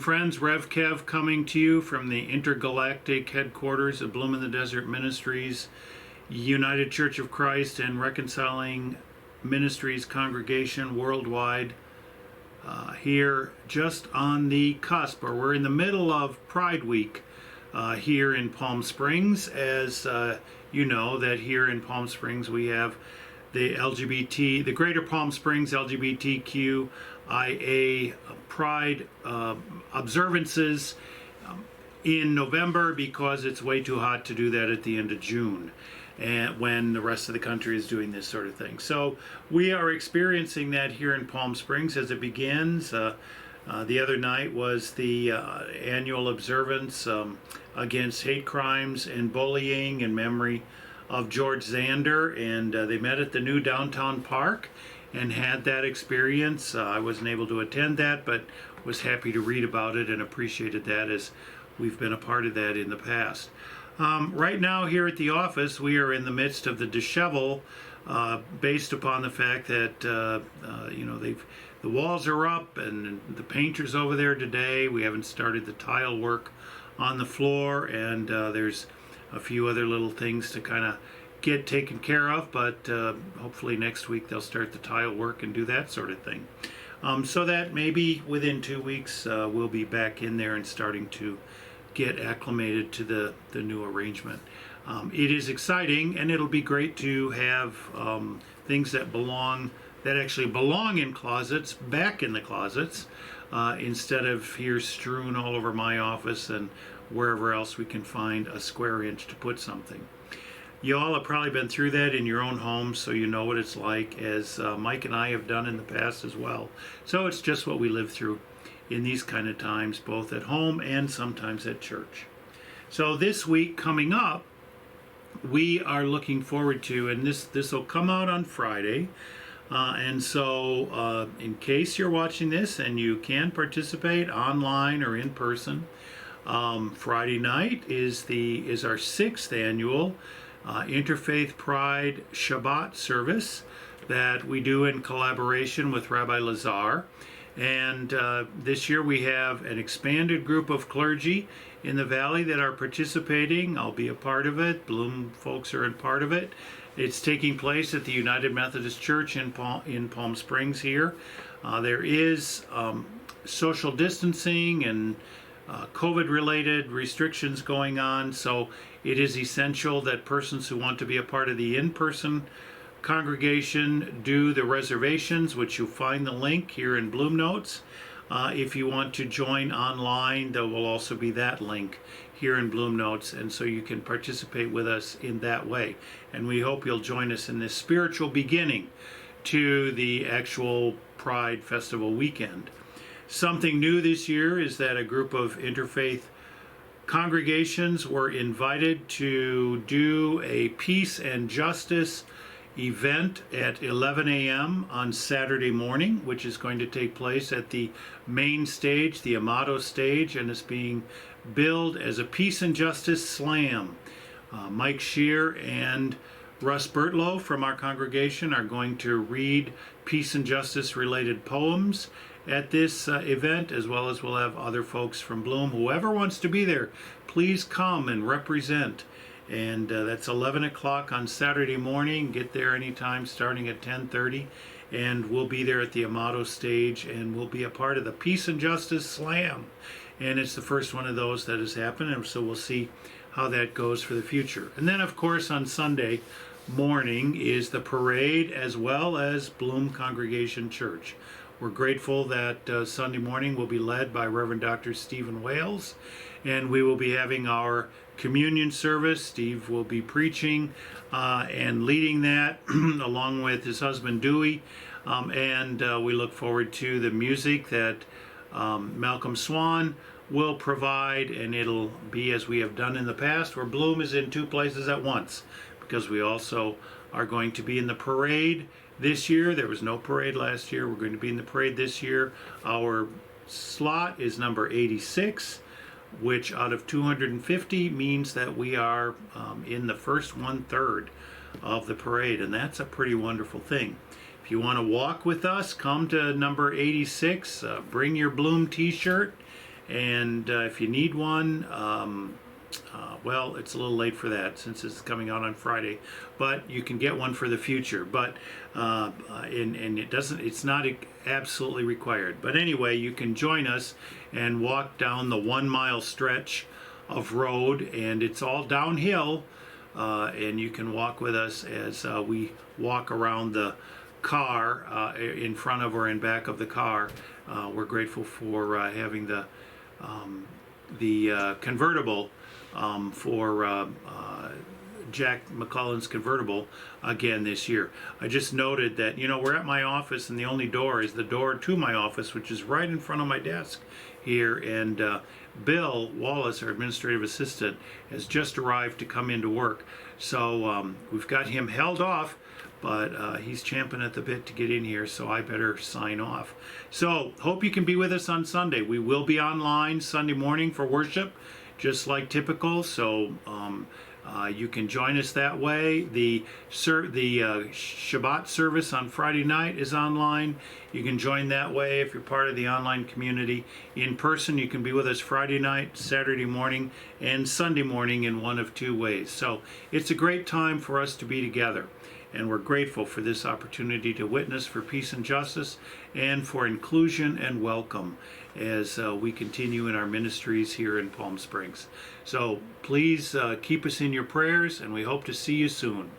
and friends, Rev Kev coming to you from the intergalactic headquarters of Bloom in the Desert Ministries, United Church of Christ and Reconciling Ministries congregation worldwide, here just on the cusp, or we're in the middle of Pride Week here in Palm Springs. As you know, that here in Palm Springs we have the the Greater Palm Springs LGBTQIA Pride observances in November, because it's way too hot to do that at the end of June, and when the rest of the country is doing this sort of thing. So we are experiencing that here in Palm Springs as it begins. The other night was the annual observance against hate crimes and bullying in memory of George Zander, and they met at the new downtown park and had that experience. I wasn't able to attend that, but was happy to read about it and appreciated that, as we've been a part of that in the past. Right now here at the office, we are in the midst of the dishevel, based upon the fact that the walls are up and the painter's over there today. We haven't started the tile work on the floor, and there's a few other little things to kind of get taken care of, but hopefully next week they'll start the tile work and do that sort of thing. So that maybe within 2 weeks we'll be back in there and starting to get acclimated to the new arrangement. It is exciting, and it'll be great to have things that actually belong in closets back in the closets, instead of here strewn all over my office and wherever else we can find a square inch to put something. You all have probably been through that in your own homes, so you know what it's like, as Mike and I have done in the past as well. So it's just what we live through in these kind of times, both at home and sometimes at church. So this week coming up, we are looking forward to, and this will come out on Friday, and so in case you're watching this and you can participate online or in person, Friday night is our 6th annual Interfaith Pride Shabbat service that we do in collaboration with Rabbi Lazar. And this year we have an expanded group of clergy in the valley that are participating. I'll be a part of it. Bloom folks are a part of it. It's taking place at the United Methodist Church in Palm Springs here. There is social distancing and COVID-related restrictions going on, so it is essential that persons who want to be a part of the in-person congregation do the reservations, which you'll find the link here in Bloom Notes. If you want to join online, there will also be that link here in Bloom Notes, and so you can participate with us in that way. And we hope you'll join us in this spiritual beginning to the actual Pride Festival weekend. Something new this year is that a group of interfaith congregations were invited to do a peace and justice event at 11 a.m. on Saturday morning, which is going to take place at the main stage, the Amato stage, and is being billed as a peace and justice slam. Mike Shear and Russ Bertlow from our congregation are going to read peace and justice related poems at this event, as well as we'll have other folks from Bloom. Whoever wants to be there, please come and represent. And that's 11 o'clock on Saturday morning. Get there anytime starting at 10:30, and we'll be there at the Amato stage, and we'll be a part of the Peace and Justice Slam. And it's the first one of those that has happened, and so we'll see how that goes for the future. And then, of course, on Sunday morning is the parade, as well as Bloom Congregation Church. We're grateful that Sunday morning will be led by Reverend Dr. Stephen Wales, and we will be having our communion service. Steve will be preaching and leading that along with his husband Dewey, and we look forward to the music that Malcolm Swan will provide, and it'll be as we have done in the past, where Bloom is in 2 places at once, because we also are going to be in the parade this year. There was no parade last year. We're going to be in the parade this year. Our slot is number 86, which out of 250 means that we are in the first 1/3 of the parade, and that's a pretty wonderful thing. If you want to walk with us, come to number 86, bring your Bloom t-shirt, And if you need one, well, it's a little late for that since it's coming out on Friday, but you can get one for the future. But and it's not absolutely required. But anyway, you can join us and walk down the 1 mile stretch of road, and it's all downhill. And you can walk with us as we walk around the car in front of or in back of the car. We're grateful for having the convertible for Jack McCullen's convertible again this year. I just noted that, we're at my office and the only door is the door to my office, which is right in front of my desk here. And Bill Wallace, our administrative assistant, has just arrived to come into work. So we've got him held off, but he's champing at the bit to get in here, so I better sign off. So hope you can be with us on Sunday. We will be online Sunday morning for worship, just like typical. So you can join us that way. The Shabbat service on Friday night is online. You can join that way if you're part of the online community. In person, you can be with us Friday night, Saturday morning, and Sunday morning in one of two ways. So it's a great time for us to be together. And we're grateful for this opportunity to witness for peace and justice and for inclusion and welcome as we continue in our ministries here in Palm Springs. So please keep us in your prayers, and we hope to see you soon.